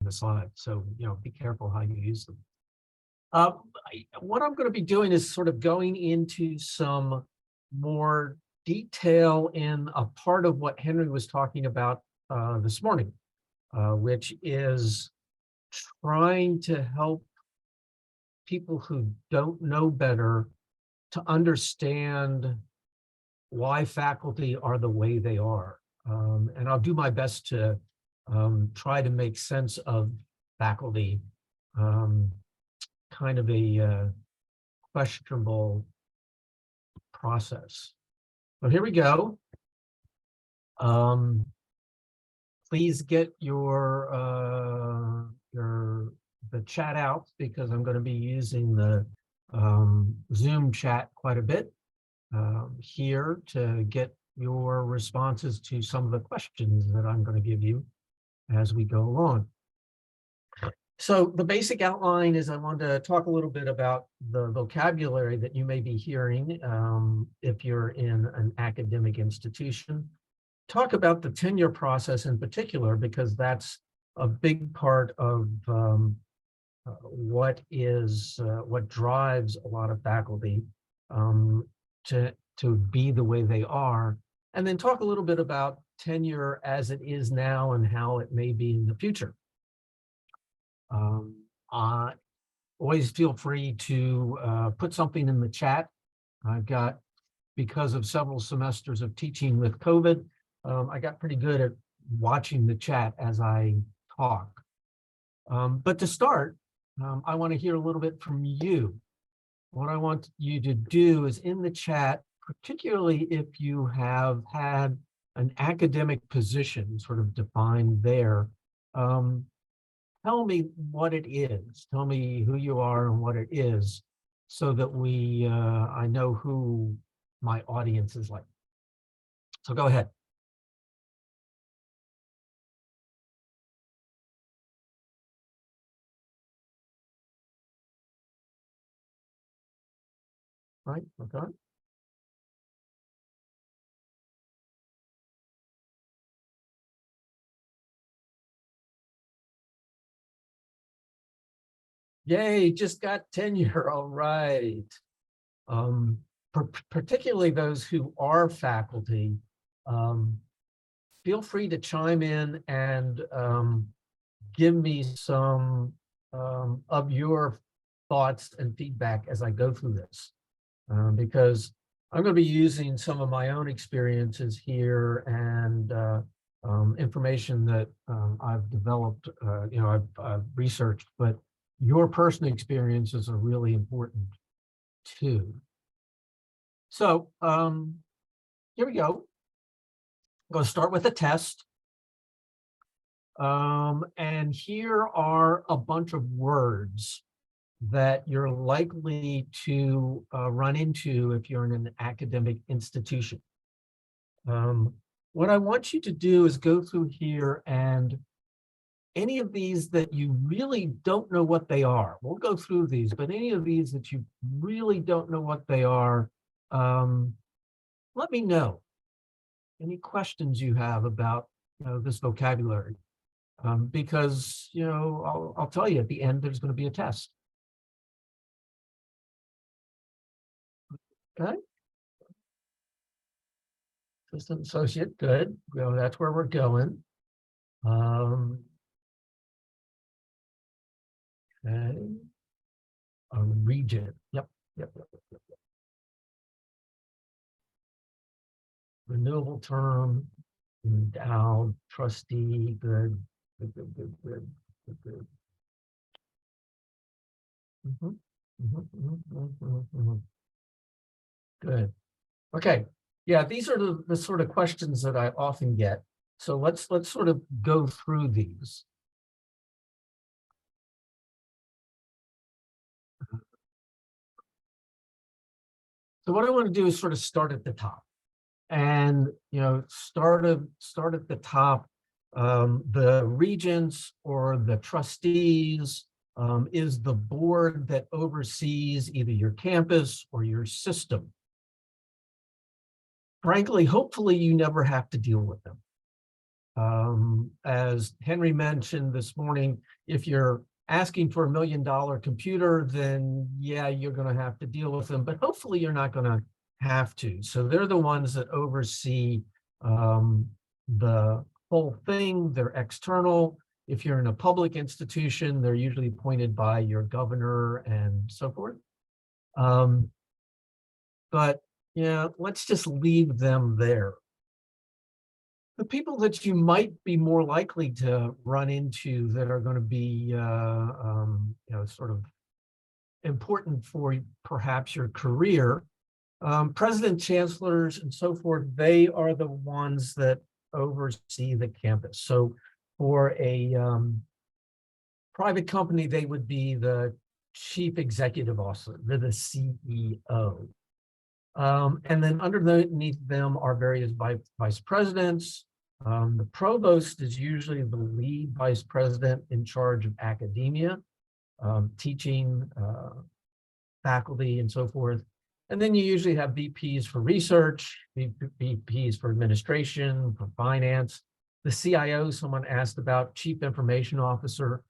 the slides. So, be careful how you use them. What I'm going to be doing is sort of going into some more detail in a part of what Henry was talking about this morning, which is trying to help people who don't know better to understand why faculty are the way they are. And I'll do my best to try to make sense of faculty, kind of a questionable process. So here we go. Please get the chat out, because I'm going to be using the Zoom chat quite a bit here to get your responses to some of the questions that I'm going to give you as we go along. So the basic outline is I want to talk a little bit about the vocabulary that you may be hearing if you're in an academic institution. Talk about the tenure process in particular, because that's a big part of what drives a lot of faculty to be the way they are, and then talk a little bit about tenure as it is now and how it may be in the future. Always feel free to put something in the chat. I've got, because of several semesters of teaching with COVID, I got pretty good at watching the chat as I talk. But to start, I want to hear a little bit from you. What I want you to do is in the chat, particularly if you have had an academic position sort of defined there, tell me what it is. Tell me who you are and what it is, so that I know who my audience is like. So go ahead. Right, okay. Yay, just got tenure, all right. Particularly those who are faculty, feel free to chime in and give me some of your thoughts and feedback as I go through this, because I'm going to be using some of my own experiences here and information that I've developed, I've researched, but your personal experiences are really important too. So here we go. I'm going to start with a test. And here are a bunch of words that you're likely to run into if you're in an academic institution. What I want you to do is go through here, and any of these that you really don't know what they are, we'll go through these, but any of these that you really don't know what they are, let me know. Any questions you have about this vocabulary, because I'll tell you at the end there's going to be a test. Okay. Assistant associate, good. Well, that's where we're going. Okay. Regent. Yep. Renewable term, endowed, trustee, good. Good. Okay. Yeah, these are the sort of questions that I often get. So let's sort of go through these. So what I want to do is sort of start at the top, and start at the top. The regents or the trustees is the board that oversees either your campus or your system. Frankly, hopefully you never have to deal with them. As Henry mentioned this morning, if you're asking for $1 million computer, then yeah, you're going to have to deal with them, but hopefully you're not going to have to. So they're the ones that oversee the whole thing. They're external. If you're in a public institution, they're usually appointed by your governor and so forth. But yeah, let's just leave them there. The people that you might be more likely to run into that are going to be, sort of important for perhaps your career, president, chancellors, and so forth, they are the ones that oversee the campus. So for a private company, they would be the chief executive officer, they're the CEO. And then underneath them are various vice presidents. The provost is usually the lead vice president in charge of academia, teaching, faculty, and so forth. And then you usually have VPs for research, VPs for administration, for finance. The CIO, someone asked about, chief information officer.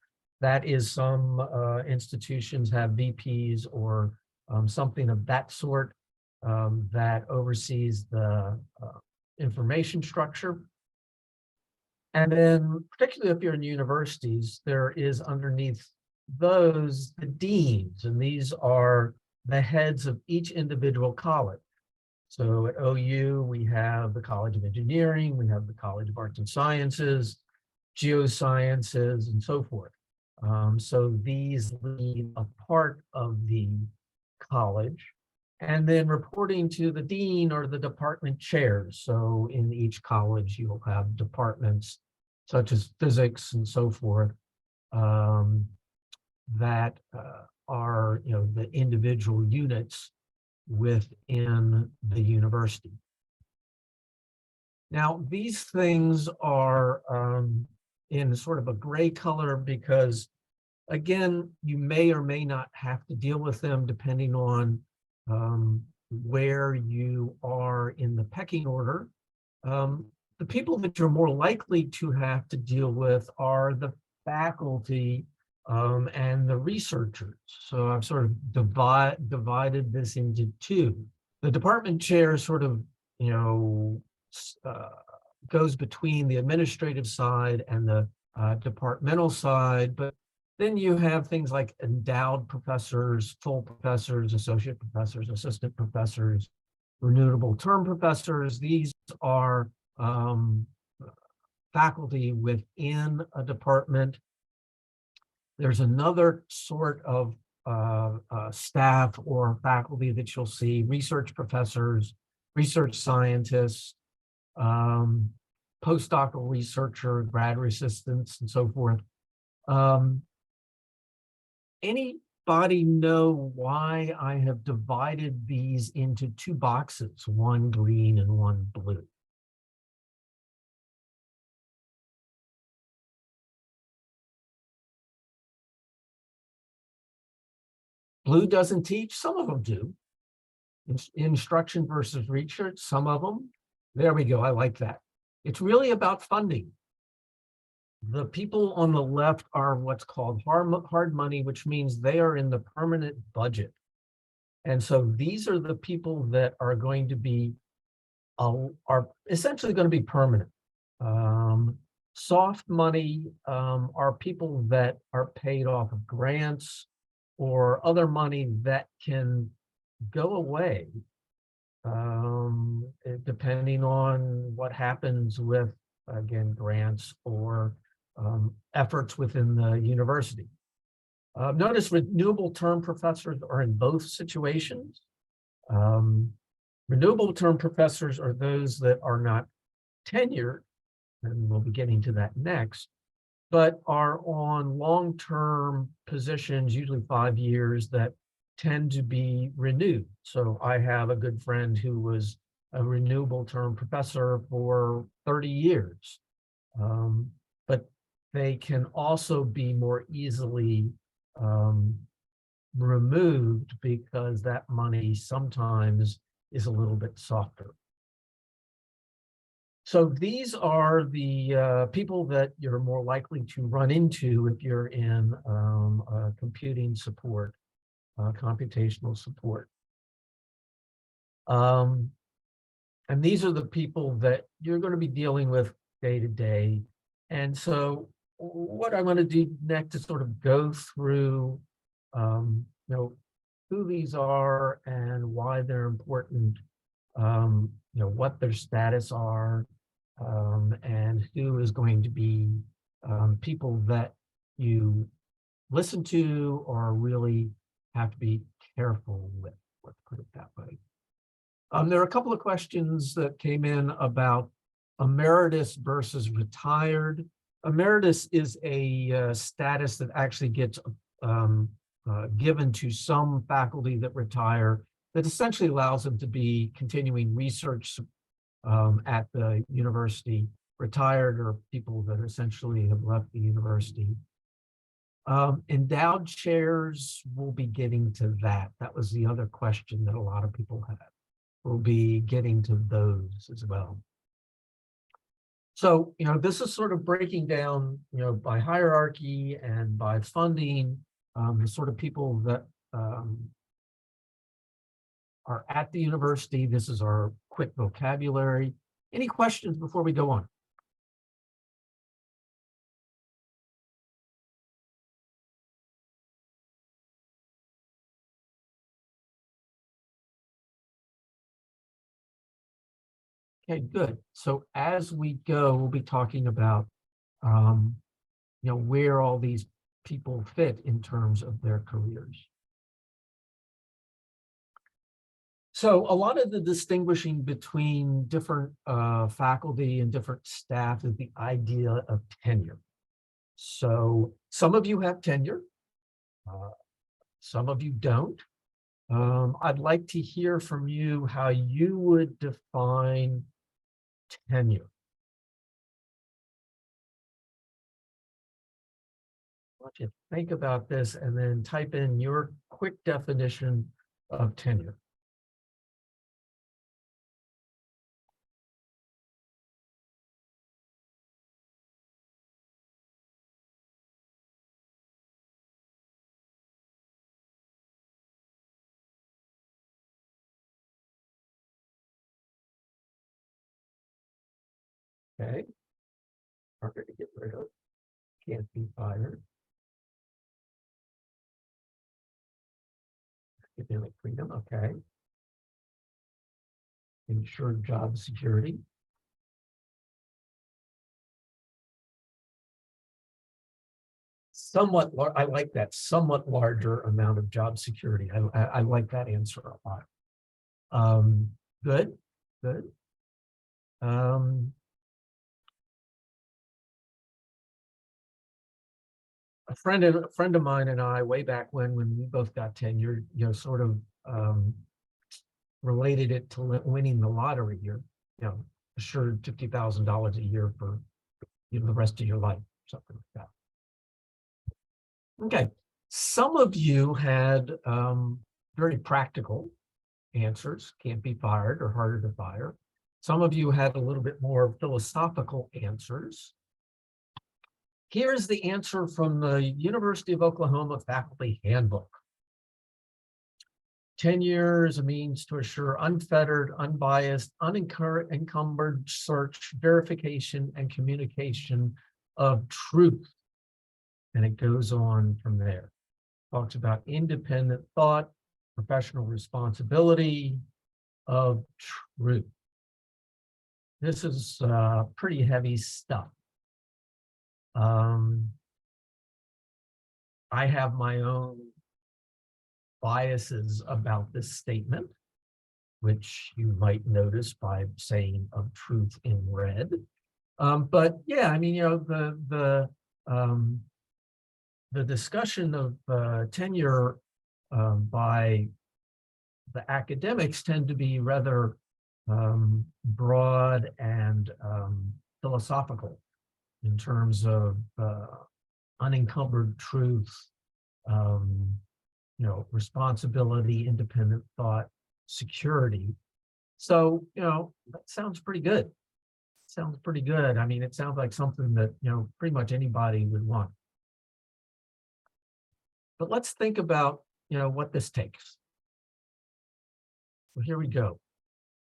That is, some institutions have VPs or something of that sort that oversees the information structure. And then, particularly if you're in universities, there is underneath those the deans, and these are the heads of each individual college. So at OU, we have the College of Engineering, we have the College of Arts and Sciences, Geosciences, and so forth. So these lead a part of the college, and then reporting to the dean or the department chairs. So in each college, you'll have departments such as physics and so forth that are, the individual units within the university. Now, these things are in sort of a gray color because, again, you may or may not have to deal with them depending on where you are in the pecking order. The people that you're more likely to have to deal with are the faculty and the researchers. So I've sort of divided this into two. The department chair sort of, goes between the administrative side and the departmental side, but then you have things like endowed professors, full professors, associate professors, assistant professors, renewable term professors. These are faculty within a department. There's another sort of staff or faculty that you'll see: research professors, research scientists, postdoctoral researcher, graduate assistants, and so forth. Anybody know why I have divided these into two boxes, one green and one blue? Blue doesn't teach, some of them do. Instruction versus research, some of them. There we go, I like that. It's really about funding. The people on the left are what's called hard money, which means they are in the permanent budget. And so these are the people that are going to be, are essentially going to be permanent. Soft money are people that are paid off of grants or other money that can go away depending on what happens with, again, grants or efforts within the university. Notice renewable term professors are in both situations. Renewable term professors are those that are not tenured, and we'll be getting to that next, but are on long-term positions, usually 5 years, that tend to be renewed. So I have a good friend who was a renewable term professor for 30 years. But they can also be more easily removed because that money sometimes is a little bit softer. So these are the people that you're more likely to run into if you're in computing support, computational support. And these are the people that you're going to be dealing with day to day. And so what I want to do next is sort of go through, who these are and why they're important, what their status are, and who is going to be people that you listen to or really have to be careful with, let's put it that way. There are a couple of questions that came in about emeritus versus retired. Emeritus is a status that actually gets given to some faculty that retire, that essentially allows them to be continuing research at the university. Retired or people that essentially have left the university. Endowed chairs, we'll be getting to that. That was the other question that a lot of people had. We'll be getting to those as well. So, this is sort of breaking down, by hierarchy and by funding, the sort of people that are at the university. This is our quick vocabulary. Any questions before we go on? Okay, good. So as we go, we'll be talking about, where all these people fit in terms of their careers. So a lot of the distinguishing between different faculty and different staff is the idea of tenure. So some of you have tenure, some of you don't. I'd like to hear from you how you would define tenure. I want you to think about this and then type in your quick definition of tenure. Okay. Harder to get rid of. Can't be fired. Academic freedom. Okay. Ensure job security. Somewhat, I like that, somewhat larger amount of job security. I like that answer a lot. Good, good. A friend of mine and I, way back when we both got tenure, sort of related it to winning the lottery. You're, assured $50,000 a year for the rest of your life, something like that. Okay, some of you had very practical answers, can't be fired or harder to fire. Some of you had a little bit more philosophical answers. Here's the answer from the University of Oklahoma Faculty Handbook. Tenure is a means to assure unfettered, unbiased, unencumbered search, verification, and communication of truth. And it goes on from there. Talks about independent thought, professional responsibility of truth. This is pretty heavy stuff. I have my own biases about this statement, which you might notice by saying of truth in red. But yeah, I mean, the discussion of tenure by the academics tend to be rather broad and philosophical in terms of unencumbered truth, responsibility, independent thought, security. So, that sounds pretty good. Sounds pretty good. I mean, it sounds like something that, pretty much anybody would want. But let's think about, what this takes. Well, here we go.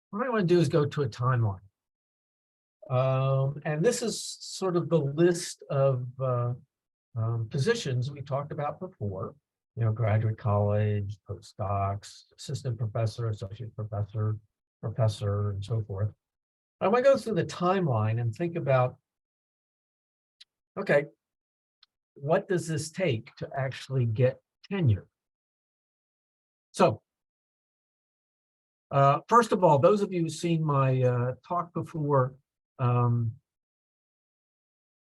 What I want to do is go to a timeline. And this is sort of the list of positions we talked about before, graduate college, postdocs, assistant professor, associate professor, professor, and so forth. I want to go through the timeline and think about, okay, what does this take to actually get tenure? So, first of all, those of you who've seen my talk before,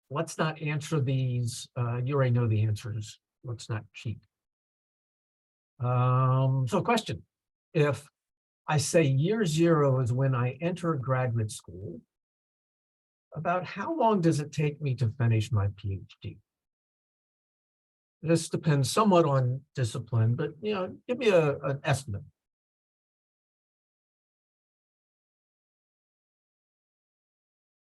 let's not answer these. You already know the answers. Let's not cheat. So question, if I say year zero is when I enter graduate school, about how long does it take me to finish my PhD? This depends somewhat on discipline, but give me an estimate.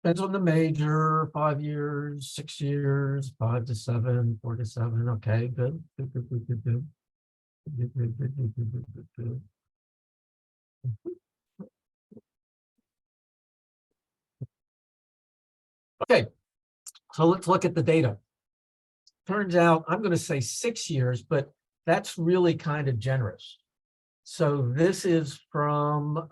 Depends on the major, 5 years, 6 years, 5 to 7, 4 to 7. Okay, good. Good. Okay, so let's look at the data. Turns out I'm going to say 6 years, but that's really kind of generous. So this is from,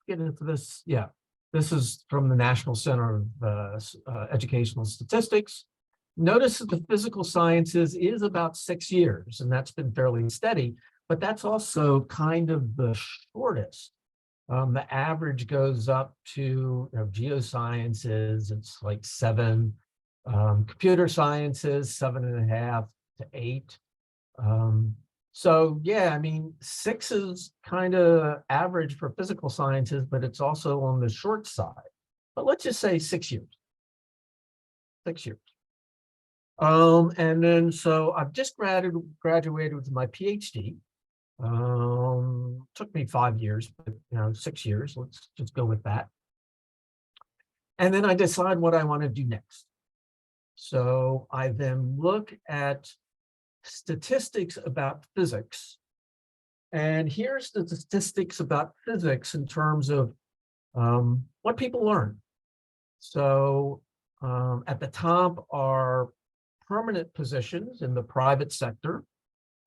get into this, yeah. This is from the National Center of Educational Statistics. Notice that the physical sciences is about 6 years, and that's been fairly steady, but that's also kind of the shortest. The average goes up to geosciences, it's like 7, computer sciences, 7.5 to 8. So yeah, I mean, 6 is kind of average for physical sciences, but it's also on the short side. But let's just say 6 years. 6 years. And then so I've just graduated with my PhD. Took me 5 years, but 6 years. Let's just go with that. And then I decide what I want to do next. So I then look at statistics about physics. And here's the statistics about physics in terms of what people learn. So at the top are permanent positions in the private sector,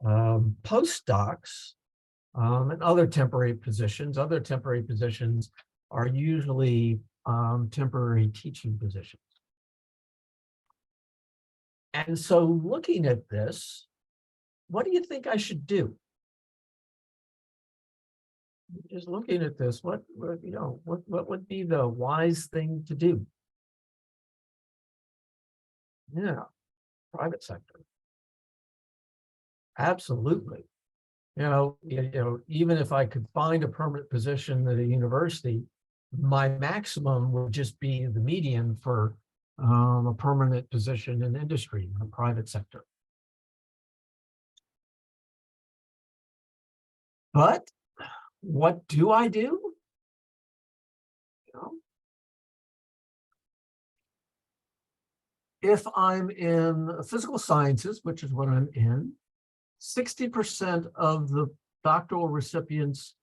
postdocs, and other temporary positions. Other temporary positions are usually temporary teaching positions. And so looking at this, what do you think I should do? Just looking at this, what would be the wise thing to do? Yeah, private sector. Absolutely. Even if I could find a permanent position at a university, my maximum would just be the median for a permanent position in industry, in the private sector. But what do I do? If I'm in physical sciences, which is what I'm in, 60% of the doctoral recipients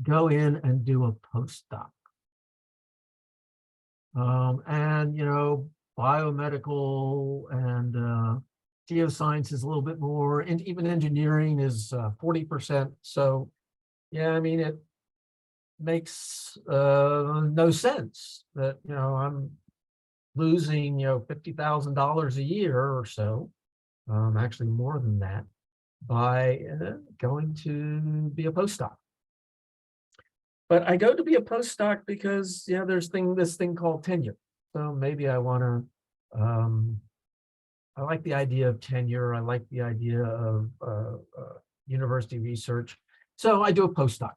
go in and do a postdoc. And, biomedical and geoscience is a little bit more, and even engineering is 40%. So, yeah, I mean, it makes no sense that, I'm losing, $50,000 a year or so, actually more than that, by going to be a postdoc. But I go to be a postdoc because there's this thing called tenure. So maybe I want to. I like the idea of tenure. I like the idea of university research. So I do a postdoc.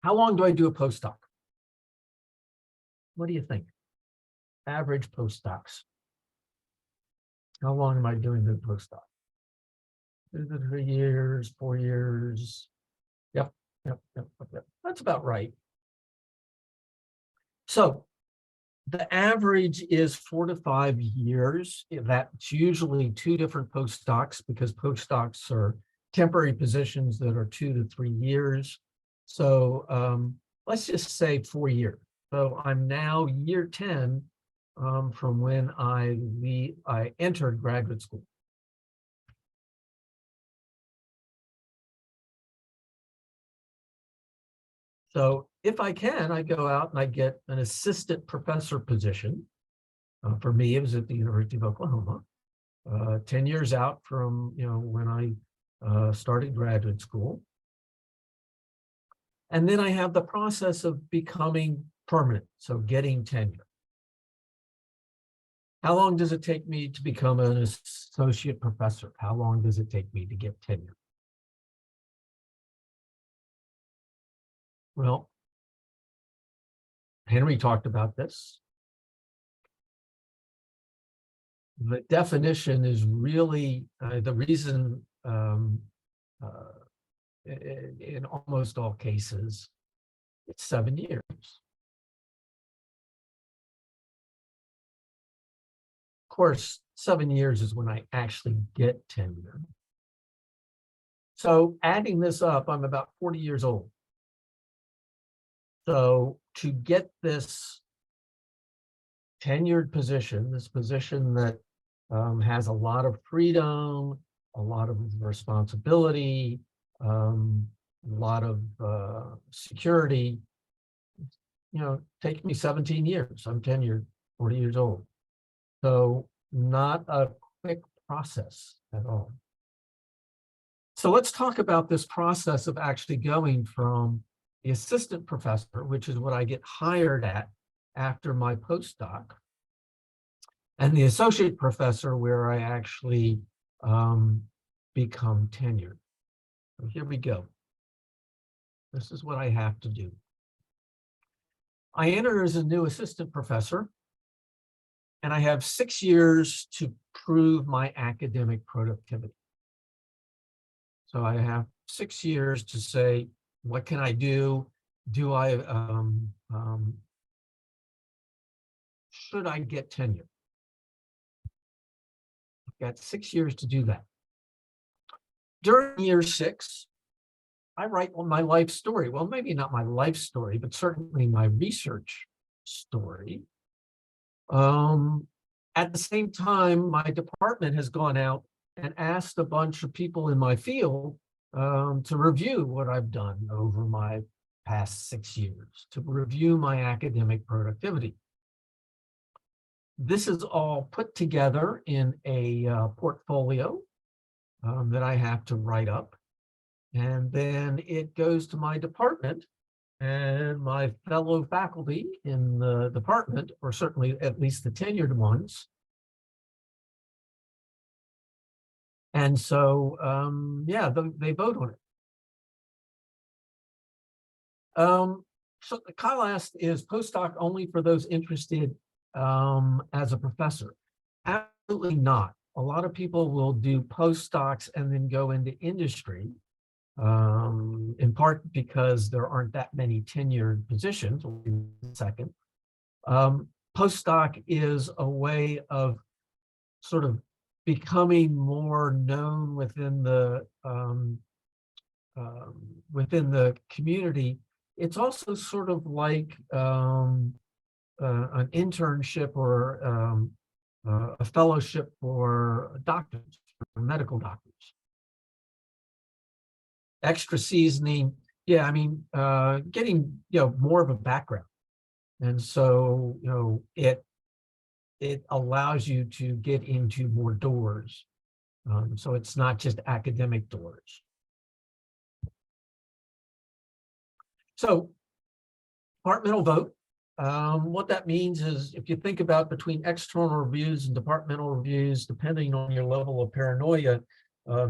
How long do I do a postdoc? What do you think? Average postdocs. How long am I doing the postdoc? 3 years, 4 years. Yep. That's about right. So the average is 4 to 5 years. That's usually two different postdocs because postdocs are temporary positions that are 2 to 3 years. So let's just say 4 years. So I'm now year 10 from when I entered graduate school. So if I can, I go out and I get an assistant professor position. For me, it was at the University of Oklahoma. 10 years out from when I started graduate school. And then I have the process of becoming permanent, so getting tenure. How long does it take me to become an associate professor? How long does it take me to get tenure? Well, Henry talked about this. The definition is really the reason in almost all cases, it's 7 years. Of course, 7 years is when I actually get tenure. So adding this up, I'm about 40 years old. So to get this tenured position, this position that has a lot of freedom, a lot of responsibility, a lot of security, take me 17 years. I'm tenured, 40 years old. So not a quick process at all. So let's talk about this process of actually going from the assistant professor, which is what I get hired at after my postdoc, and the associate professor, where I actually become tenured. So here we go. This is what I have to do. I enter as a new assistant professor, and I have 6 years to prove my academic productivity. So I have 6 years to say, what can I do? Do I, should I get tenure? I've got 6 years to do that. During year 6, I write my life story. Well, maybe not my life story, but certainly my research story. At the same time, my department has gone out and asked a bunch of people in my field to review what I've done over my past 6 years, to review my academic productivity. This is all put together in a portfolio that I have to write up. And then it goes to my department, and my fellow faculty in the department, or certainly at least the tenured ones. And so, they vote on it. So the CALAST is postdoc only for those interested as a professor. Absolutely not. A lot of people will do postdocs and then go into industry, in part because there aren't that many tenured positions. In a second. Postdoc is a way of sort of becoming more known within the community. It's also sort of like an internship or a fellowship for doctors, for medical doctors. Extra seasoning, yeah, I mean, getting more of a background, and so it allows you to get into more doors. So it's not just academic doors. So departmental vote. What that means is, if you think about between external reviews and departmental reviews, depending on your level of paranoia,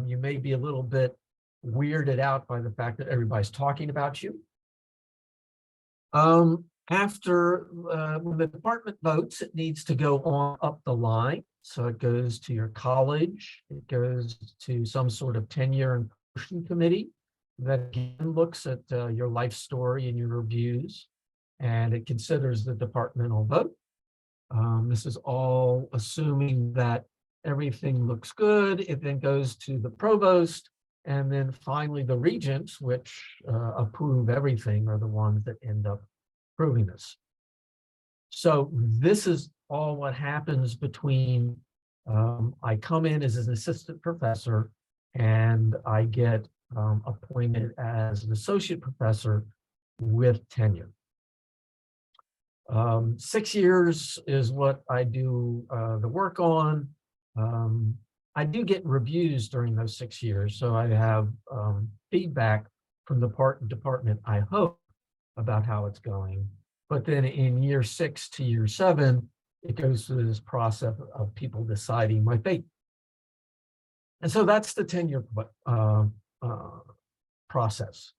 you may be a little bit weirded out by the fact that everybody's talking about you. After when the department votes, it needs to go on up the line. So it goes to your college, it goes to some sort of tenure and promotion committee that again looks at your life story and your reviews. and it considers the departmental vote. This is all assuming that everything looks good. It then goes to the provost, and then finally the regents, which approve everything, are the ones that end up approving this. So this is all what happens between I come in as an assistant professor and I get appointed as an associate professor with tenure. 6 years is what I do the work on. I do get reviews during those 6 years, so I have feedback from the department, I hope, about how it's going. But then in year 6 to year 7, it goes through this process of people deciding my fate. And so that's the tenure process.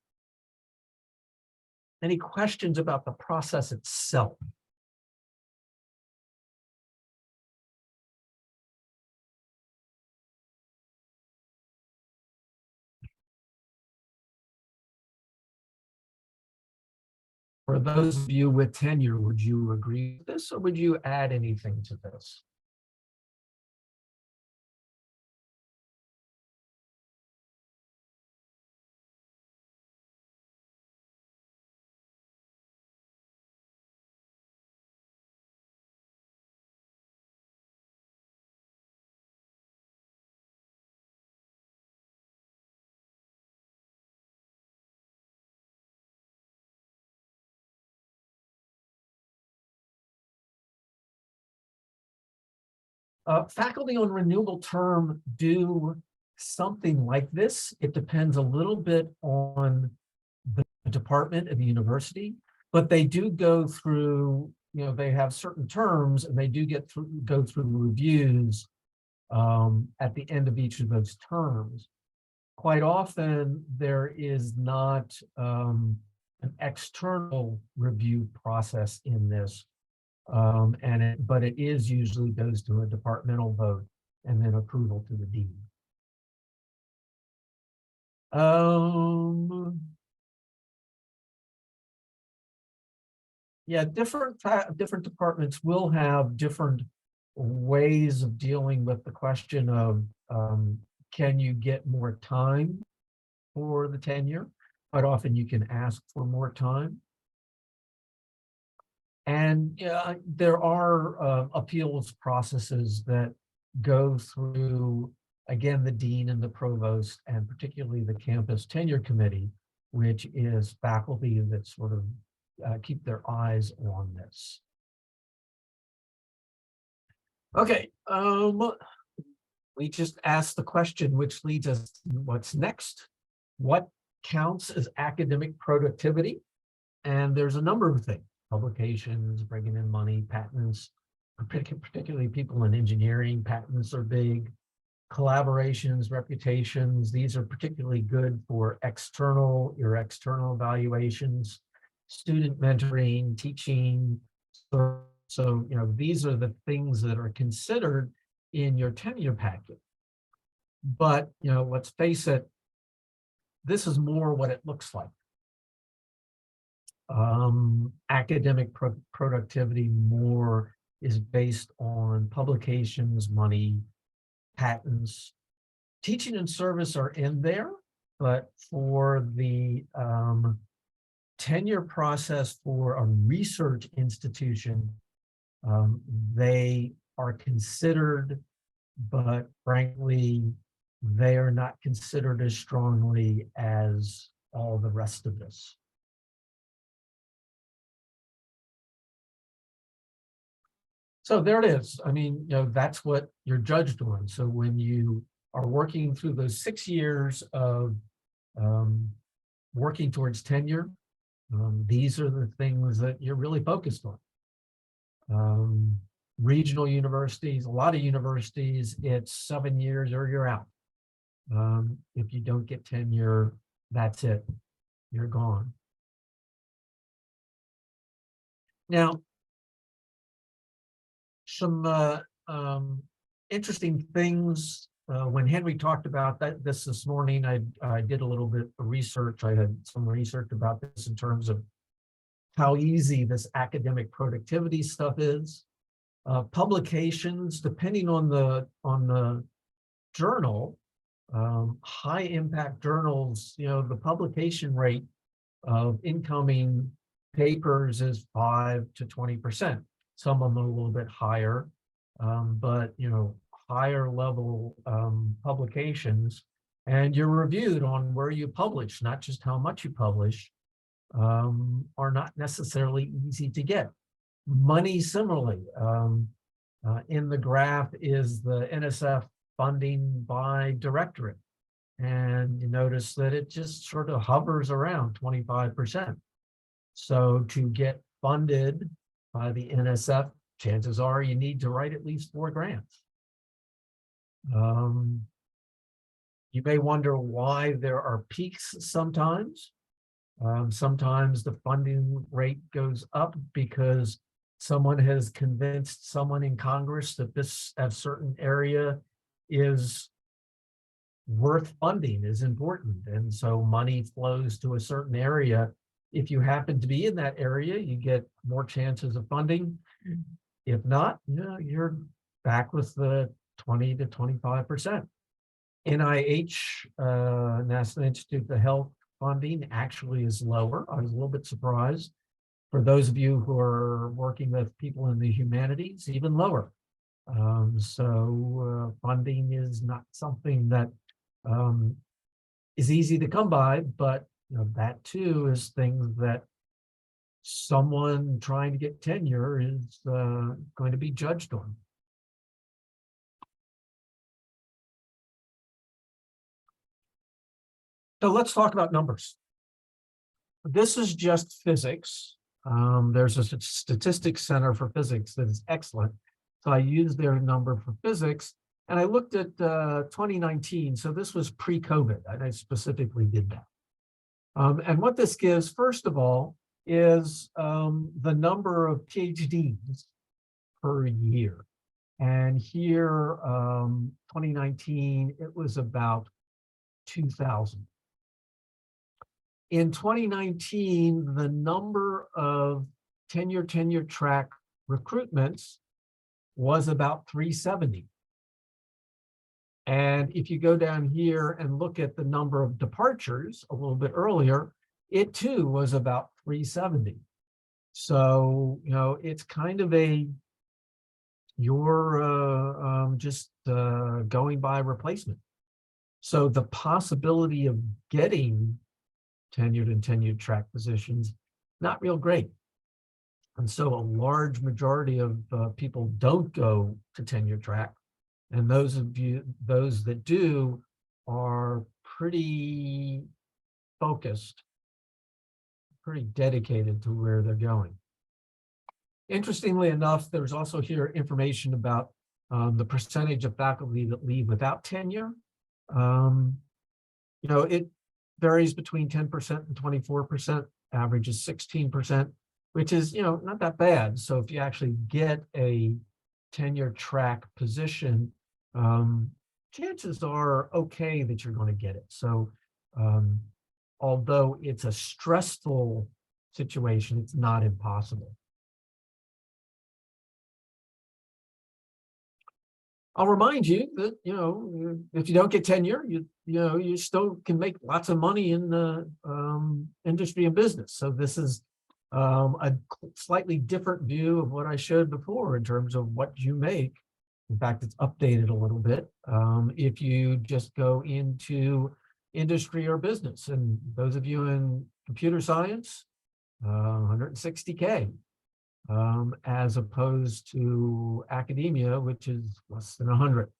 Any questions about the process itself? For those of you with tenure, would you agree with this, or would you add anything to this? Faculty on renewable term do something like this. It depends a little bit on the department of the university, but they do go through, they have certain terms and they do go through reviews at the end of each of those terms. Quite often, there is not an external review process in this. But it is usually goes to a departmental vote and then approval to the dean. Yeah, different departments will have different ways of dealing with the question of can you get more time for the tenure? Quite often you can ask for more time. And there are appeals processes that go through, again, the dean and the provost, and particularly the campus tenure committee, which is faculty that sort of keep their eyes on this. Okay, we just asked the question, which leads us to what's next. What counts as academic productivity? And there's a number of things: publications, bringing in money, patents, particularly people in engineering, patents are big, collaborations, reputations. These are particularly good for your external evaluations, student mentoring, teaching. So these are the things that are considered in your tenure packet. But, let's face it, this is more what it looks like. Academic productivity more is based on publications, money, patents. Teaching and service are in there, but for the tenure process for a research institution, they are considered, but frankly, they are not considered as strongly as all the rest of this. So there it is. I mean, that's what you're judged on. So when you are working through those 6 years of working towards tenure, these are the things that you're really focused on. Regional universities, a lot of universities, it's 7 years or you're out. If you don't get tenure, that's it. You're gone. Now, some interesting things. When Henry talked about this morning, I did a little bit of research. I had some research about this in terms of how easy this academic productivity stuff is. Publications, depending on the journal, high impact journals, the publication rate of incoming papers is 5 to 20%. Some of them are a little bit higher, but higher level publications, and you're reviewed on where you publish, not just how much you publish, are not necessarily easy to get. Money, similarly, in the graph is the NSF funding by directorate. And you notice that it just sort of hovers around 25%. So to get funded by the NSF, chances are you need to write at least 4 grants. You may wonder why there are peaks sometimes. Sometimes the funding rate goes up because someone has convinced someone in Congress that this a certain area is worth funding, is important. And so money flows to a certain area. If you happen to be in that area, you get more chances of funding. If not, you're back with the 20 to 25%. NIH, National Institute of Health funding actually is lower. I was a little bit surprised. For those of you who are working with people in the humanities, even lower. So funding is not something that is easy to come by, but that too is things that someone trying to get tenure is going to be judged on. So let's talk about numbers. This is just physics. There's a statistics center for physics that is excellent. So I used their number for physics, and I looked at 2019. So this was pre-COVID, and I specifically did that. And what this gives, first of all, is the number of PhDs per year. And here, 2019, it was about 2,000. In 2019, the number of tenure track recruitments was about 370. And if you go down here and look at the number of departures a little bit earlier, it too was about 370. So, it's kind of you're just going by replacement. So the possibility of getting tenured and tenured track positions, not real great. And so a large majority of people don't go to tenure track. And those that do are pretty focused, pretty dedicated to where they're going. Interestingly enough, there's also here information about the percentage of faculty that leave without tenure. It varies between 10% and 24%, average is 16%, which is, not that bad. So if you actually get a tenure track position, chances are okay that you're going to get it. So although it's a stressful situation, it's not impossible. I'll remind you that, if you don't get tenure, you still can make lots of money in the industry and business. So this is a slightly different view of what I showed before in terms of what you make. In fact, it's updated a little bit if you just go into industry or business. And those of you in computer science, 160K. As opposed to academia, which is less than 100.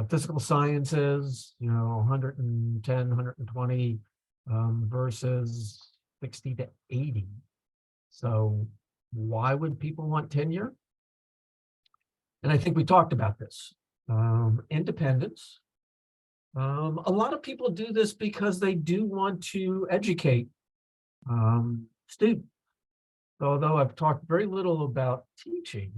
Physical sciences, 110, 120 versus 60 to 80. So why would people want tenure? And I think we talked about this. Independence. A lot of people do this because they do want to educate students. Although I've talked very little about teaching,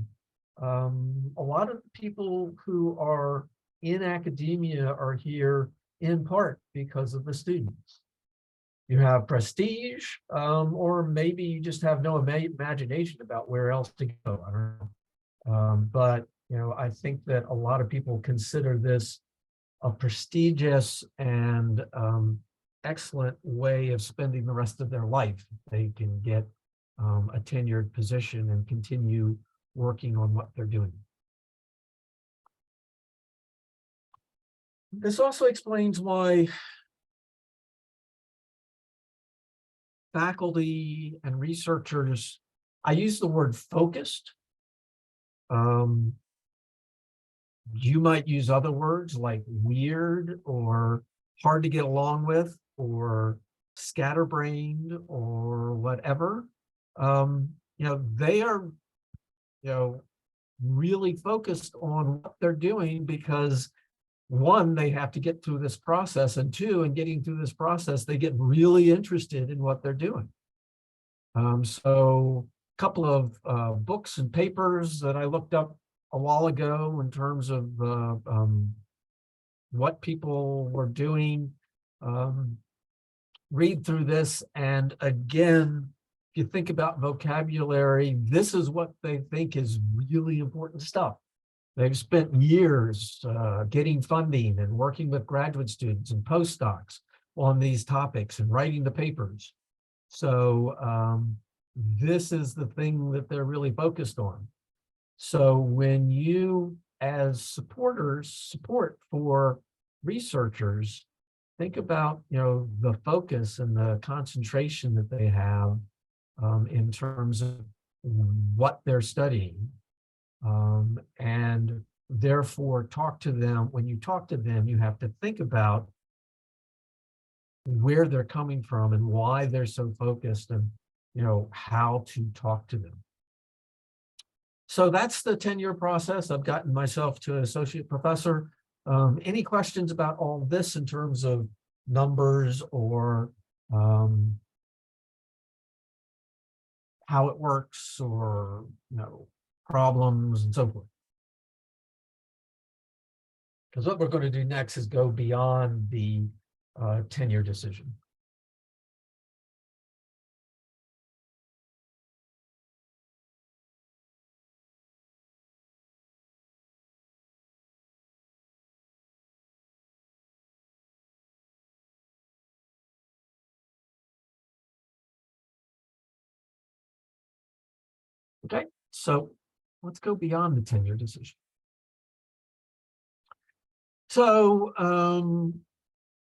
a lot of people who are in academia are here in part because of the students. you have prestige, or maybe you just have no imagination about where else to go. I don't know. But I think that a lot of people consider this a prestigious and excellent way of spending the rest of their life. They can get a tenured position and continue working on what they're doing. This also explains why faculty and researchers, I use the word focused. You might use other words like weird or hard to get along with or scatterbrained or whatever. They are, really focused on what they're doing because one, they have to get through this process, and two, in getting through this process, they get really interested in what they're doing. So a couple of books and papers that I looked up a while ago in terms of what people were doing. Read through this, and again, if you think about vocabulary, this is what they think is really important stuff. They've spent years getting funding and working with graduate students and postdocs on these topics and writing the papers. So this is the thing that they're really focused on. So when you, as supporters, support for researchers, think about the focus and the concentration that they have in terms of what they're studying, and therefore talk to them. When you talk to them, you have to think about where they're coming from and why they're so focused, and how to talk to them. So that's the tenure process. I've gotten myself to associate professor. Any questions about all this in terms of numbers or how it works, or problems and so forth? Because what we're going to do next is go beyond the tenure decision. Okay, so let's go beyond the tenure decision. So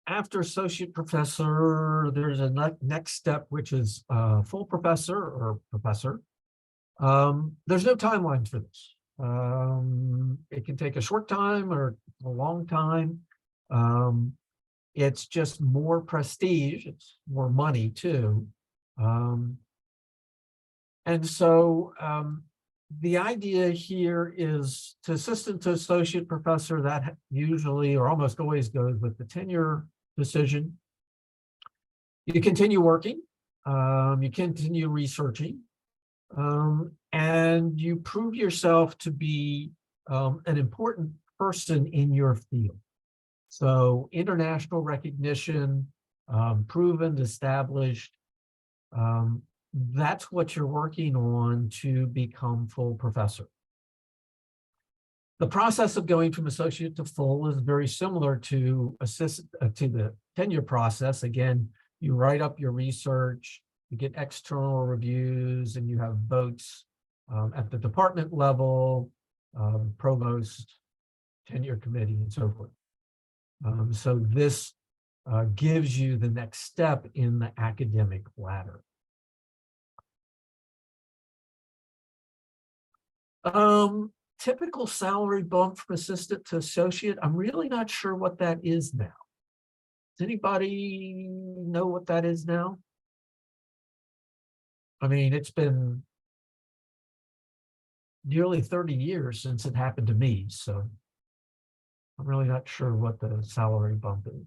after associate professor, there's a next step, which is full professor or professor. There's no timeline for this. It can take a short time or a long time. It's just more prestige. It's more money too. And so the idea here is to assistant to associate professor. That usually or almost always goes with the tenure decision. You continue working, you continue researching, and you prove yourself to be an important person in your field. So international recognition, proven, established, that's what you're working on to become full professor. The process of going from associate to full is very similar to the tenure process. Again, you write up your research, you get external reviews, and you have votes at the department level, provost, tenure committee, and so forth. So this gives you the next step in the academic ladder. Typical salary bump from assistant to associate, I'm really not sure what that is now. Does anybody know what that is now? I mean, it's been nearly 30 years since it happened to me, so I'm really not sure what the salary bump is.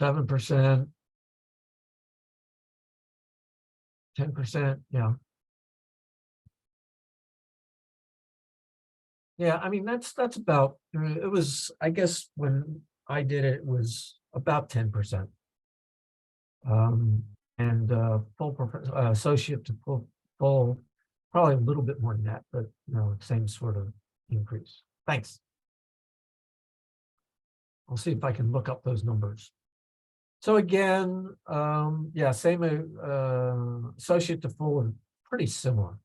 %7, 10%, yeah. Yeah, I mean, that's about, it was, I guess, when I did it, it was about 10%. Um, and associate to full, probably a little bit more than that, but same sort of increase. Thanks. I'll see if I can look up those numbers. So again, yeah, same associate to full and pretty similar.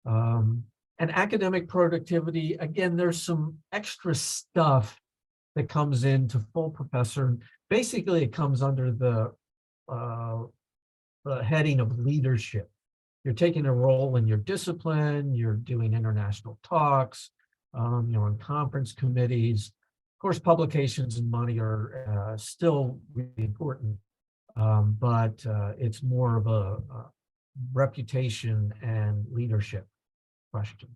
And academic productivity, again, there's some extra stuff that comes into full professor. Basically, it comes under uh, the heading of leadership. You're taking a role in your discipline, you're doing international talks, you're on conference committees. Of course, publications and money are still really important, but it's more of a reputation and leadership question.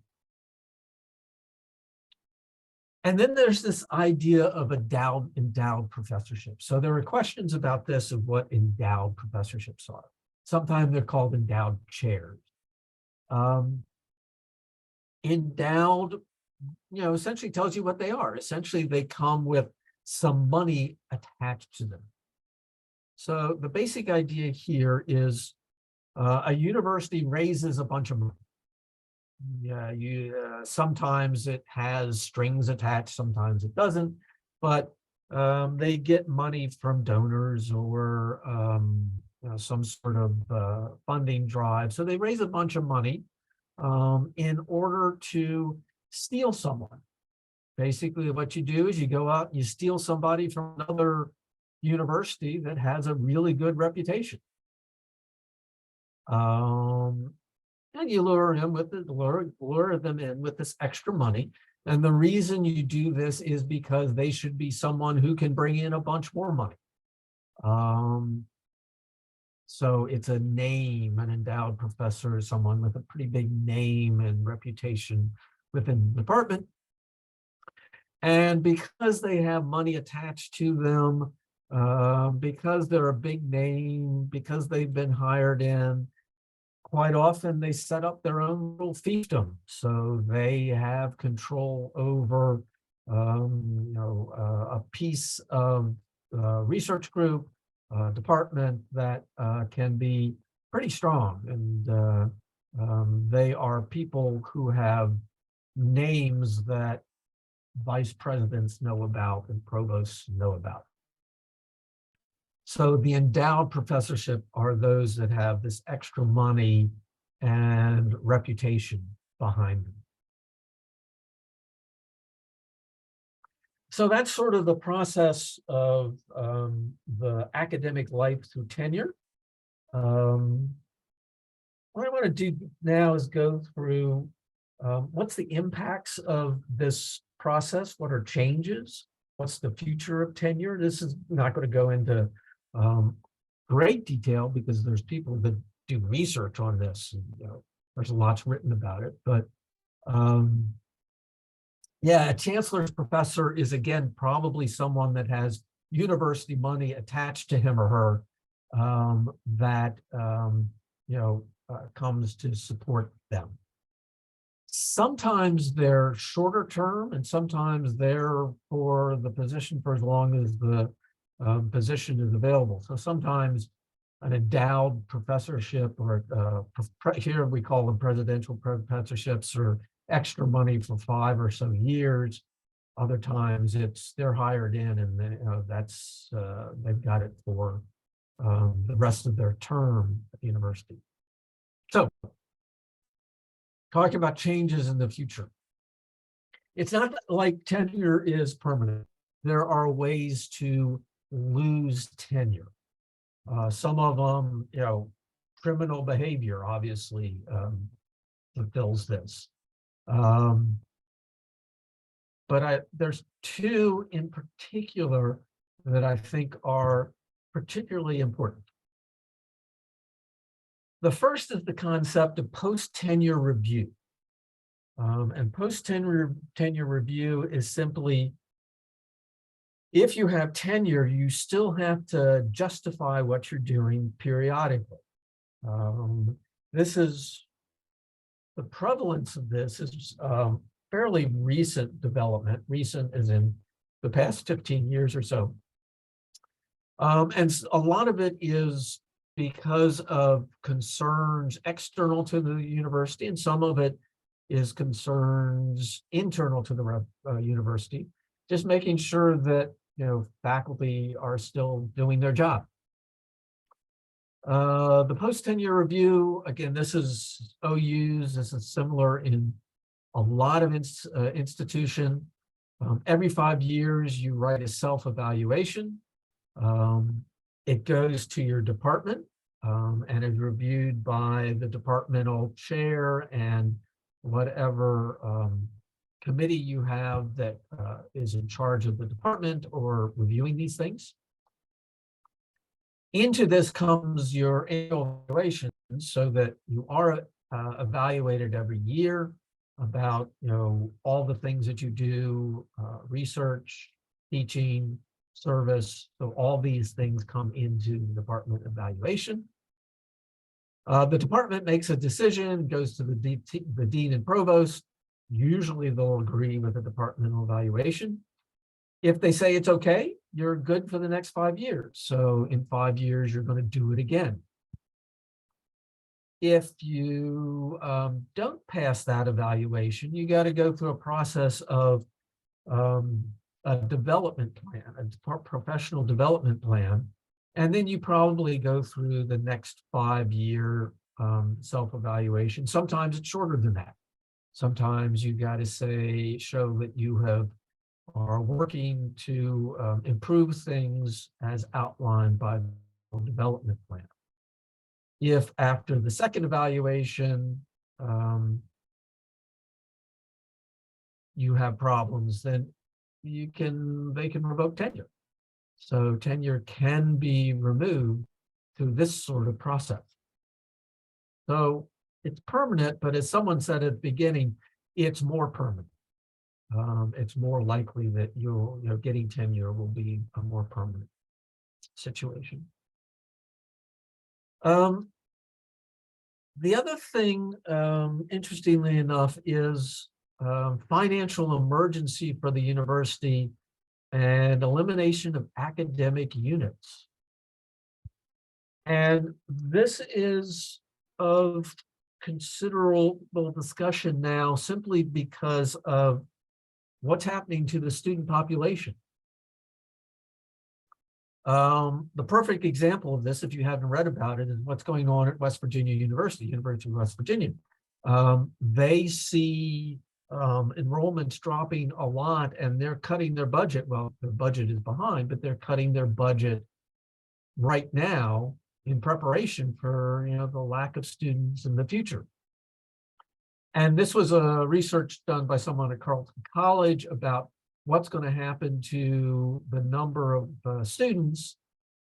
And then there's this idea of endowed professorship. So there are questions about this of what endowed professorships are. Sometimes they're called endowed chairs. Endowed, essentially tells you what they are. Essentially, they come with some money attached to them. So the basic idea here is a university raises a bunch of money. Yeah, sometimes it has strings attached, sometimes it doesn't, but they get money from donors or some sort of funding drive. So they raise a bunch of money in order to steal someone. Basically, what you do is you go out and you steal somebody from another university that has a really good reputation. And you lure them in with this extra money. And the reason you do this is because they should be someone who can bring in a bunch more money. So it's a name, an endowed professor, someone with a pretty big name and reputation within the department. And because they have money attached to them, because they're a big name, because they've been hired in, quite often they set up their own little fiefdom. So they have control over, a piece of research group, department that can be pretty strong. And they are people who have names that vice presidents know about and provosts know about. So the endowed professorship are those that have this extra money and reputation behind them. So that's sort of the process of the academic life through tenure. What I want to do now is go through what's the impacts of this process? What are changes? What's the future of tenure? This is not going to go into great detail because there's people that do research on this. And, there's lots written about it, but yeah, a chancellor's professor is again probably someone that has university money attached to him or her that comes to support them. Sometimes they're shorter term, and sometimes they're for the position for as long as the position is available. So sometimes an endowed professorship, or here we call them presidential professorships, or extra money for 5 or so years. Other times they're hired in, and that's they've got it for the rest of their term at the university. So, talking about changes in the future. It's not like tenure is permanent. There are ways to lose tenure. Some of them, criminal behavior obviously fulfills this. But there's two in particular that I think are particularly important. The first is the concept of post-tenure review. And post-tenure review is simply, if you have tenure, you still have to justify what you're doing periodically. This is, the prevalence of this is fairly recent development, recent as in the past 15 years or so. And a lot of it is because of concerns external to the university, and some of it is concerns internal to the university, just making sure that faculty are still doing their job. The post-tenure review, again, this is OU's, this is similar in a lot of institution. Every 5 years, you write a self-evaluation. It goes to your department and is reviewed by the departmental chair and whatever committee you have that is in charge of the department or reviewing these things. Into this comes your annual evaluation, so that you are evaluated every year about all the things that you do, research, teaching, service. So all these things come into the department evaluation. The department makes a decision, goes to the dean and provost. Usually they'll agree with the departmental evaluation. If they say it's okay, you're good for the next 5 years. So in 5 years, you're going to do it again. If you don't pass that evaluation, you got to go through a process of a development plan, a professional development plan, and then you probably go through the next 5-year self-evaluation. Sometimes it's shorter than that. Sometimes you got to show that you are working to improve things as outlined by the development plan. If after the second evaluation you have problems, then they can revoke tenure. So tenure can be removed through this sort of process. So it's permanent, but as someone said at the beginning, it's more permanent. It's more likely that getting tenure will be a more permanent situation. The other thing, interestingly enough, is financial emergency for the university and elimination of academic units. And this is of considerable discussion now simply because of what's happening to the student population. The perfect example of this, if you haven't read about it, is what's going on at West Virginia University of West Virginia. They see enrollments dropping a lot, and they're cutting their budget. Well, their budget is behind, but they're cutting their budget right now in preparation for the lack of students in the future. And this was a research done by someone at Carleton College about what's going to happen to the number of students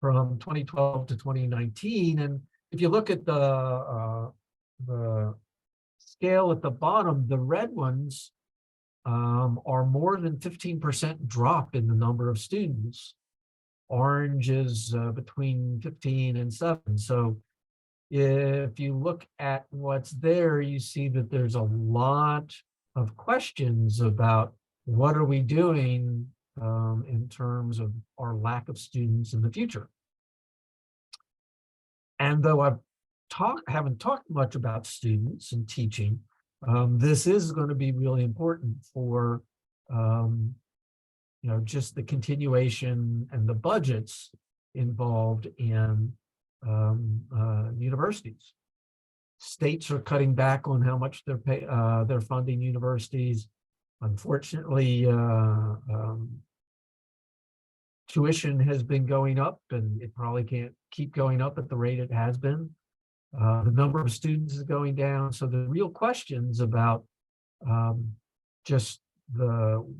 from 2012 to 2019. And if you look at the scale at the bottom, the red ones are more than 15% drop in the number of students. Orange is between 15 and 7. So if you look at what's there, you see that there's a lot of questions about what are we doing in terms of our lack of students in the future. And though haven't talked much about students and teaching, this is going to be really important for just the continuation and the budgets involved in universities. States are cutting back on how much they're funding universities. Unfortunately, tuition has been going up, and it probably can't keep going up at the rate it has been. The number of students is going down. So the real questions about just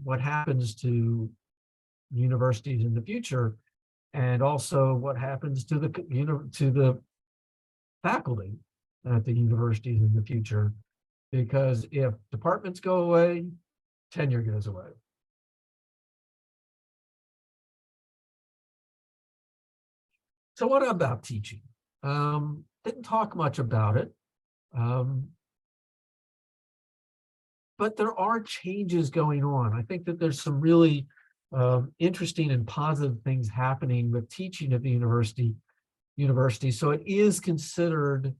what happens to universities in the future, and also what happens to the faculty at the universities in the future, because if departments go away, tenure goes away. So what about teaching? Didn't talk much about it. but there are changes going on. I think that there's some really interesting and positive things happening with teaching at the university. So it is considered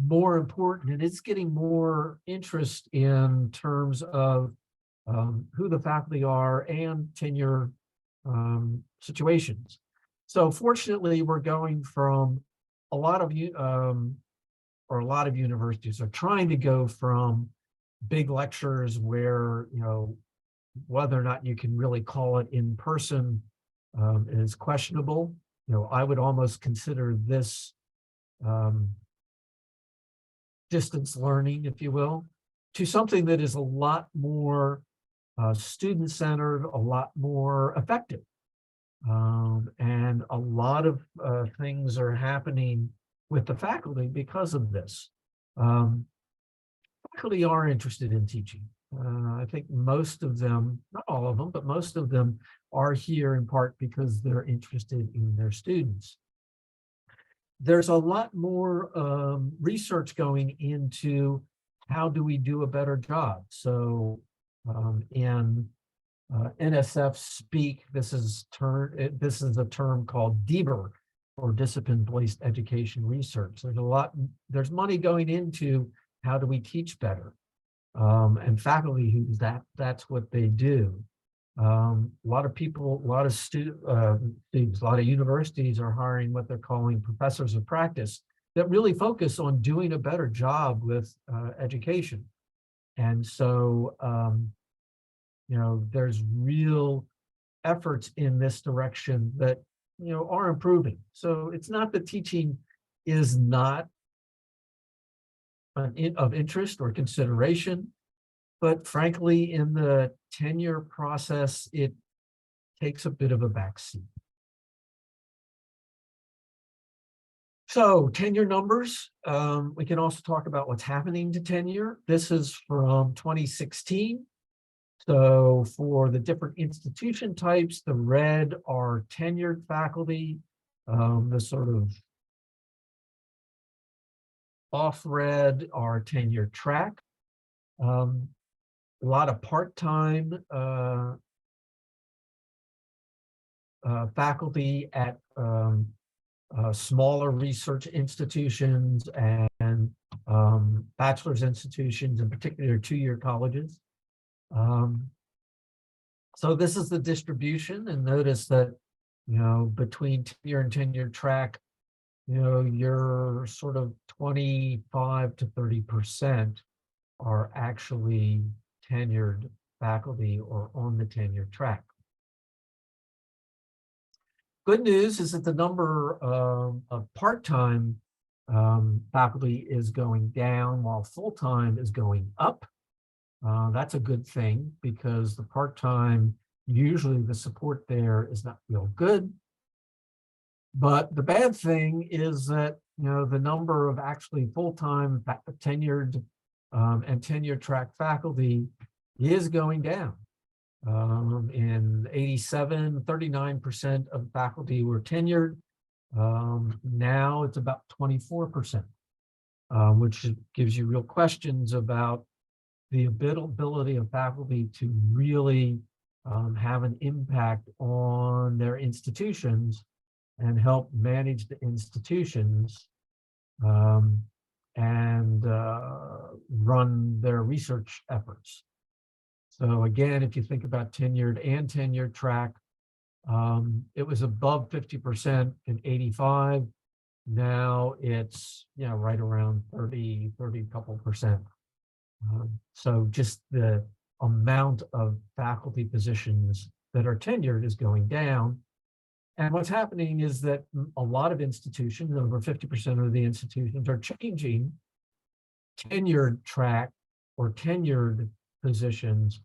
more important, and it's getting more interest in terms of who the faculty are and tenure situations. So fortunately, we're going from a lot of a lot of universities are trying to go from big lectures where, whether or not you can really call it in person is questionable. I would almost consider this distance learning, if you will, to something that is a lot more student-centered, a lot more effective. And a lot of things are happening with the faculty because of this. Faculty are interested in teaching. I think most of them, not all of them, but most of them are here in part because they're interested in their students. There's a lot more research going into how do we do a better job. So in NSF speak, this is a term called DBER, or discipline-based education research. There's money going into how do we teach better, and faculty who that's what they do. A lot of people, a lot of students, a lot of universities are hiring what they're calling professors of practice that really focus on doing a better job with education. And so, there's real efforts in this direction that, are improving. So it's not that teaching is not of interest or consideration, but frankly, in the tenure process, it takes a bit of a backseat. So tenure numbers, we can also talk about what's happening to tenure. This is from 2016. So for the different institution types, the red are tenured faculty, the sort of off red are tenured track. A lot of part-time faculty at smaller research institutions and bachelor's institutions, in particular two-year colleges. So this is the distribution, and notice that, between tenure and tenure track, you're sort of 25 to 30% are actually tenured faculty or on the tenure track. Good news is that the number of part-time faculty is going down while full-time is going up. That's a good thing because the part-time, usually the support there is not real good. But the bad thing is that, the number of actually full-time tenured and tenure track faculty is going down. In 87, 39% of faculty were tenured. Now it's about 24%, which gives you real questions about the ability of faculty to really have an impact on their institutions and help manage the institutions and run their research efforts. So again, if you think about tenured and tenured track, it was above 50% in 85. Now it's, right around 30 couple percent. So just the amount of faculty positions that are tenured is going down. And what's happening is that a lot of institutions, over 50% of the institutions, are changing tenured track or tenured positions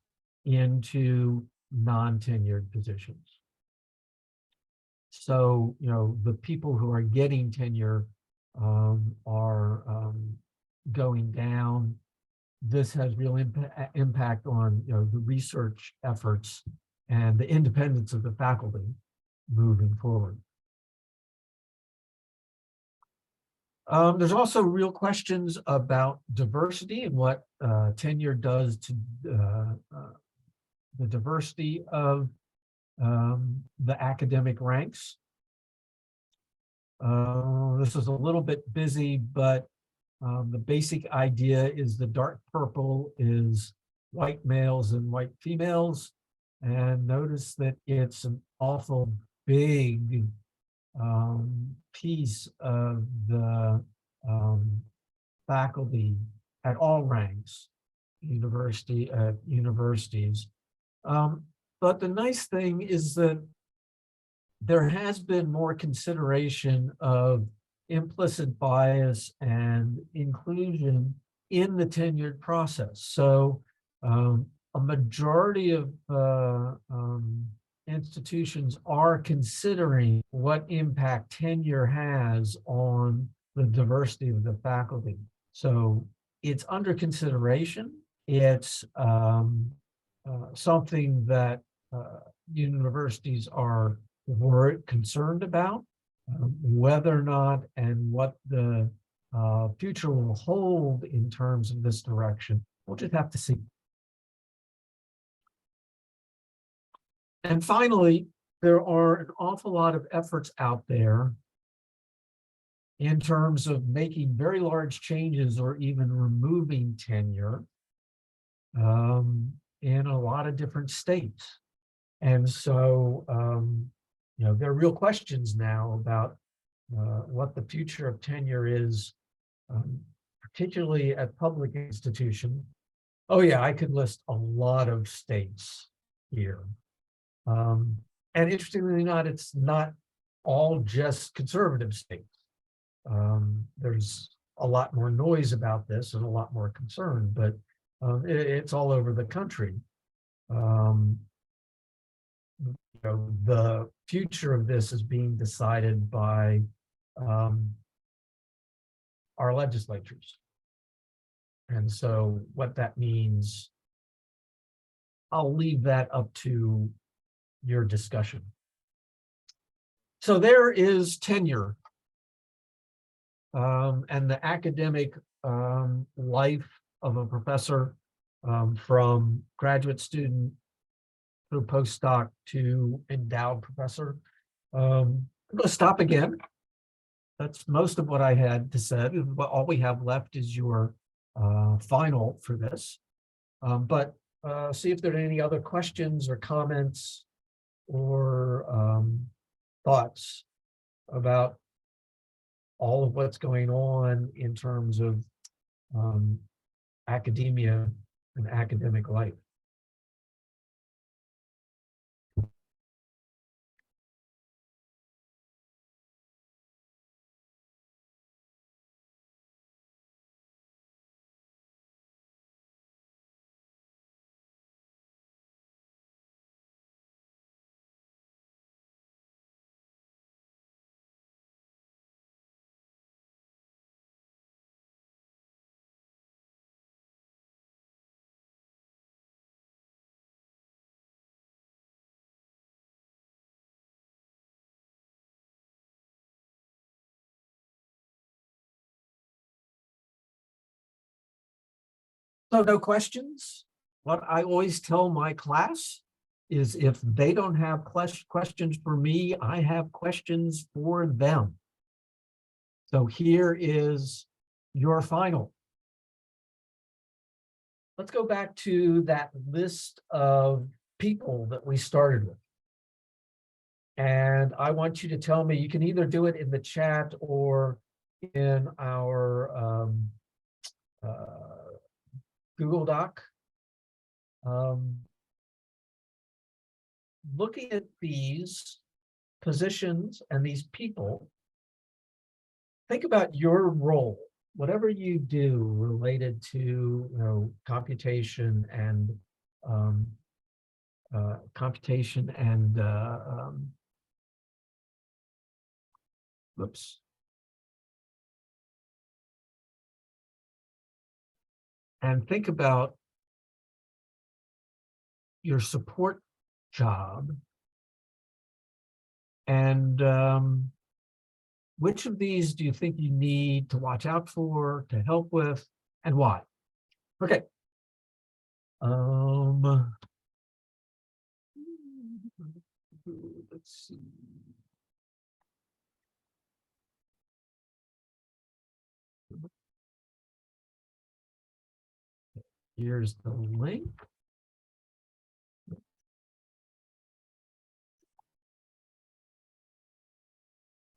into non-tenured positions. So, the people who are getting tenure are going down. This has real impact on, the research efforts and the independence of the faculty moving forward. There's also real questions about diversity and what tenure does to the diversity of the academic ranks. This is a little bit busy, but the basic idea is the dark purple is white males and white females. And notice that it's an awful big piece of the faculty at all ranks, universities. But the nice thing is that there has been more consideration of implicit bias and inclusion in the tenured process. So a majority of institutions are considering what impact tenure has on the diversity of the faculty. So it's under consideration. It's something that universities are concerned about. Whether or not and what the future will hold in terms of this direction, we'll just have to see. And finally, there are an awful lot of efforts out there in terms of making very large changes or even removing tenure in a lot of different states. And so, there are real questions now about what the future of tenure is, particularly at public institutions. Oh yeah, I could list a lot of states here. And interestingly not, it's not all just conservative states. There's a lot more noise about this and a lot more concern, but it's all over the country. The future of this is being decided by our legislatures. And so what that means, I'll leave that up to your discussion. So there is tenure and the academic life of a professor from graduate student through postdoc to endowed professor. I'm going to stop again. That's most of what I had to say. All we have left is your final for this. But see if there are any other questions or comments or thoughts about all of what's going on in terms of academia and academic life. So no questions. What I always tell my class is if they don't have questions for me, I have questions for them. So here is your final. Let's go back to that list of people that we started with. And I want you to tell me, you can either do it in the chat or in our Google Doc. Looking at these positions and these people, think about your role, whatever you do related to computation and whoops. And think about your support job and which of these do you think you need to watch out for, to help with, and why? Okay. Let's see. Here's the link.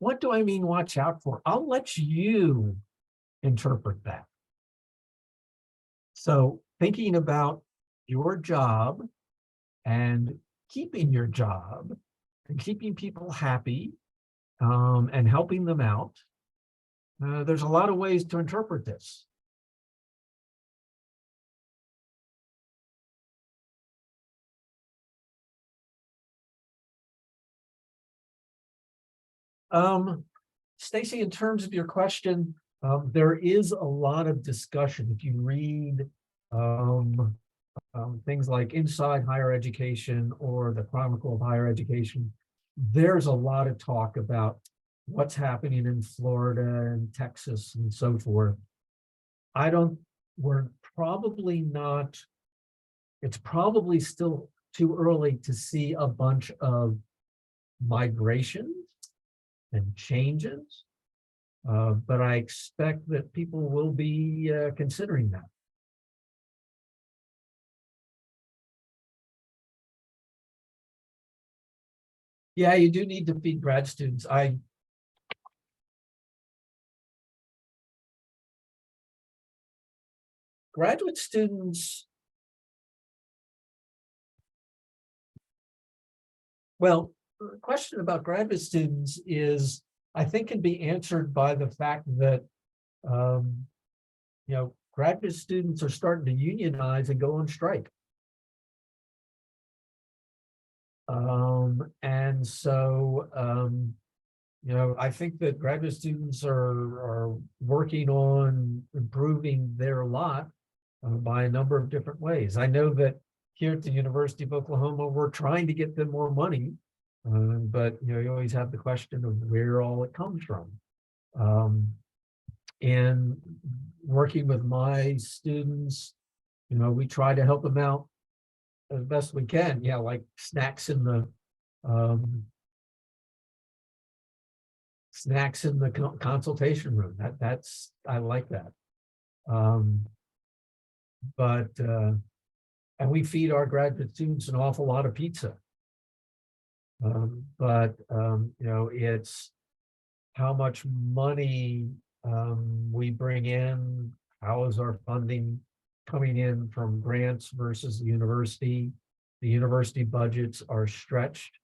What do I mean watch out for? I'll let you interpret that. So thinking about your job and keeping your job and keeping people happy and helping them out, there's a lot of ways to interpret this. Stacy, in terms of your question, there is a lot of discussion. If you read things like Inside Higher Education or the Chronicle of Higher Education, there's a lot of talk about what's happening in Florida and Texas and so forth. We're probably not, it's probably still too early to see a bunch of migrations and changes, but I expect that people will be considering that. Yeah, you do need to feed grad students. Graduate students, well, the question about graduate students is, I think, can be answered by the fact that, graduate students are starting to unionize and go on strike. And so, I think that graduate students are working on improving their lot by a number of different ways. I know that here at the University of Oklahoma, we're trying to get them more money, but you always have the question of where all it comes from. And working with my students, we try to help them out as best we can. Yeah, like snacks in the consultation room. That's I like that. And we feed our graduate students an awful lot of pizza. It's how much money we bring in, how is our funding coming in from grants versus the university. The university budgets are stretched.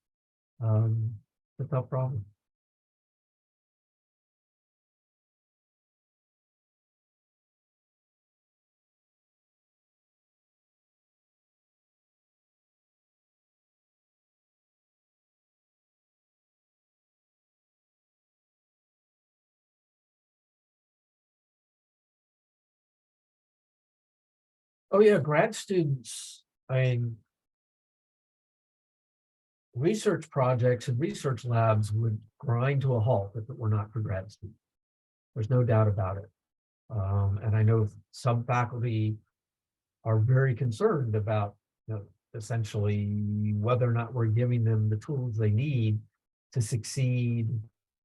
It's a tough problem. Oh yeah, grad students, I mean, research projects and research labs would grind to a halt if it were not for grad students. There's no doubt about it. And I know some faculty are very concerned about, essentially whether or not we're giving them the tools they need to succeed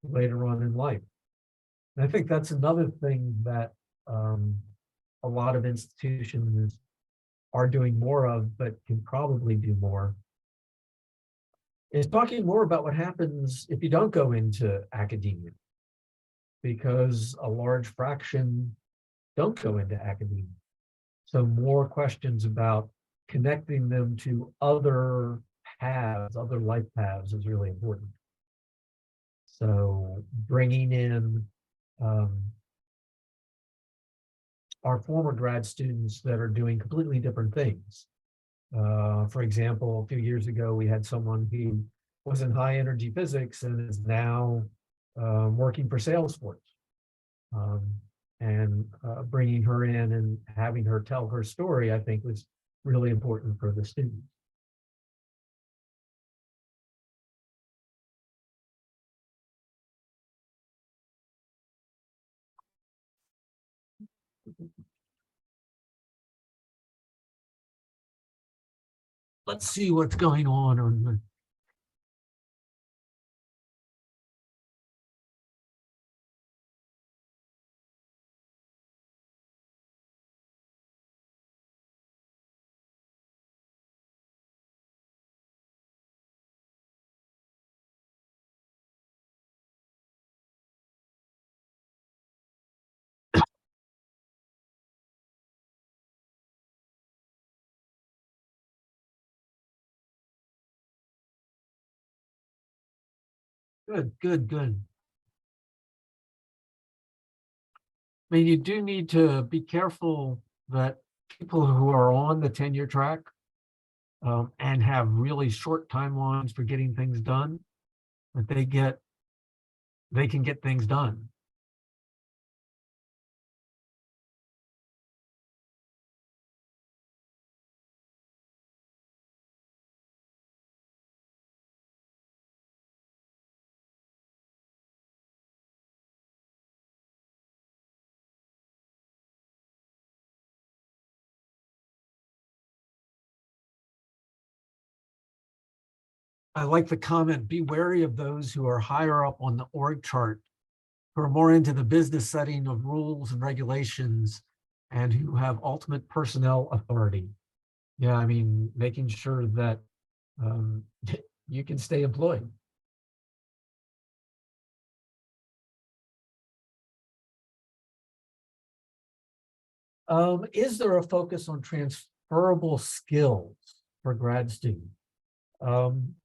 later on in life. And I think that's another thing that a lot of institutions are doing more of, but can probably do more, is talking more about what happens if you don't go into academia, because a large fraction don't go into academia. So more questions about connecting them to other paths, other life paths is really important. So bringing in our former grad students that are doing completely different things. For example, a few years ago, we had someone who was in high energy physics and is now working for Salesforce. And bringing her in and having her tell her story, I think, was really important for the students. Let's see what's going on the. Good, good, good. I mean, you do need to be careful that people who are on the tenure track and have really short timelines for getting things done, that they can get things done. I like the comment, be wary of those who are higher up on the org chart, who are more into the business setting of rules and regulations and who have ultimate personnel authority. Yeah, I mean, making sure that um, you can stay employed. Is there a focus on transferable skills for grad students? Um,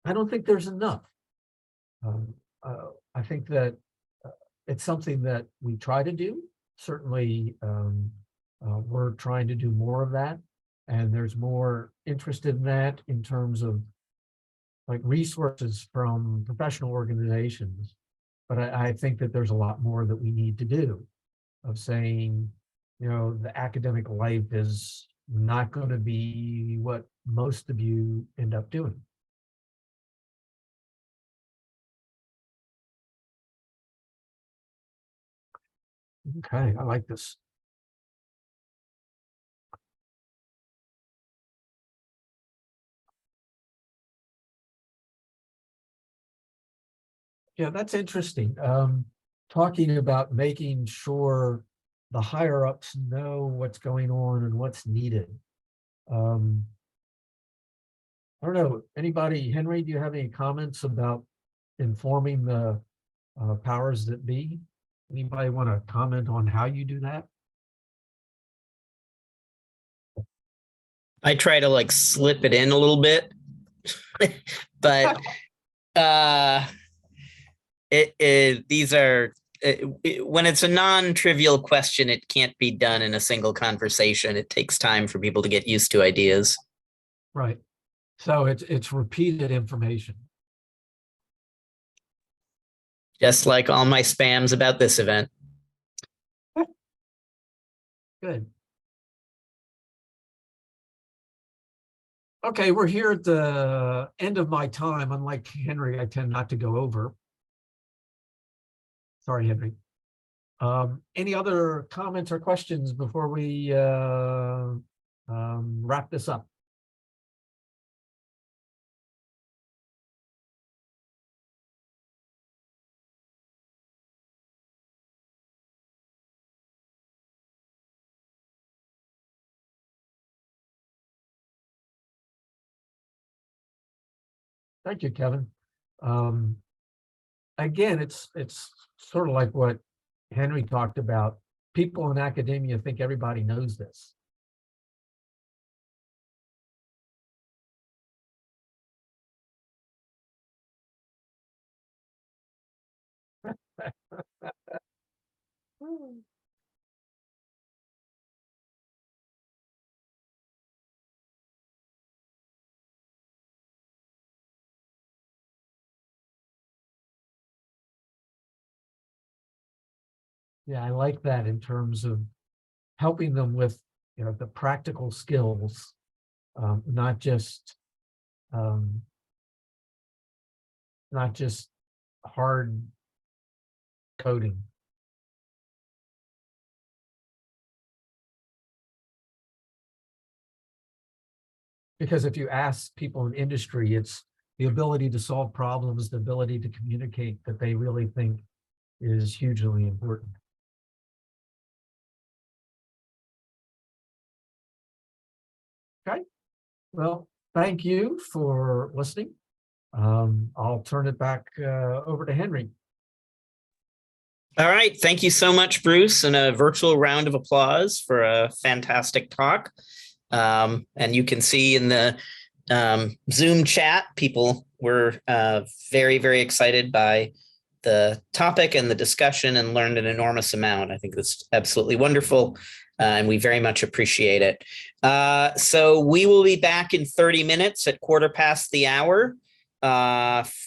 I don't think there's enough. Um, I think that uh, it's something that we try to do. Certainly, we're trying to do more of that, and there's more interest in that in terms of like resources from professional organizations. But I think that there's a lot more that we need to do of saying, you know, the academic life is not going to be what most of you end up doing. Okay, I like this. Yeah, that's interesting. Talking about making sure the higher ups know what's going on and what's needed. Um, I don't know, anybody, Henry, do you have any comments about informing the powers that be? Anybody want to comment on how you do that? I try to like slip it in a little bit, but uh these are when it's a non-trivial question, it can't be done in a single conversation. It takes time for people to get used to ideas. Right. So it's repeated information. Just like all my spams about this event. Good. Okay, we're here at the end of my time. Unlike Henry, I tend not to go over. Sorry, Henry. Any other comments or questions before we wrap this up? Thank you, Kevin. Um, again, it's sort of like what Henry talked about. People in academia think everybody knows this. Yeah, I like that in terms of helping them with, you know, the practical skills, not just um, not just hard coding. Because if you ask people in industry, it's the ability to solve problems, the ability to communicate that they really think is hugely important. Okay, well, thank you for listening. I'll turn it back over to Henry. All right. Thank you so much, Bruce, and a virtual round of applause for a fantastic talk. And you can see in the Zoom chat, people were very, very excited by the topic and the discussion and learned an enormous amount. I think that's absolutely wonderful. And we very much appreciate it. So we will be back in 30 minutes at 1:15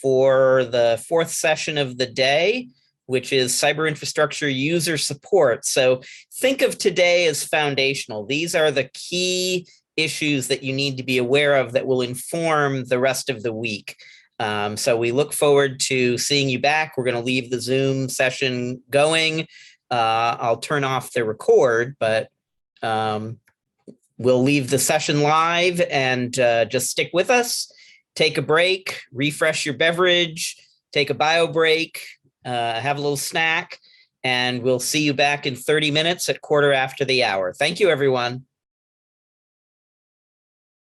for the fourth session of the day, which is cyber infrastructure user support. So think of today as foundational. These are the key issues that you need to be aware of that will inform the rest of the week. So we look forward to seeing you back. We're going to leave the Zoom session going. I'll turn off the record, but we'll leave the session live and just stick with us. Take a break, refresh your beverage, take a bio break, have a little snack, and we'll see you back in 30 minutes at 1:15. Thank you, everyone.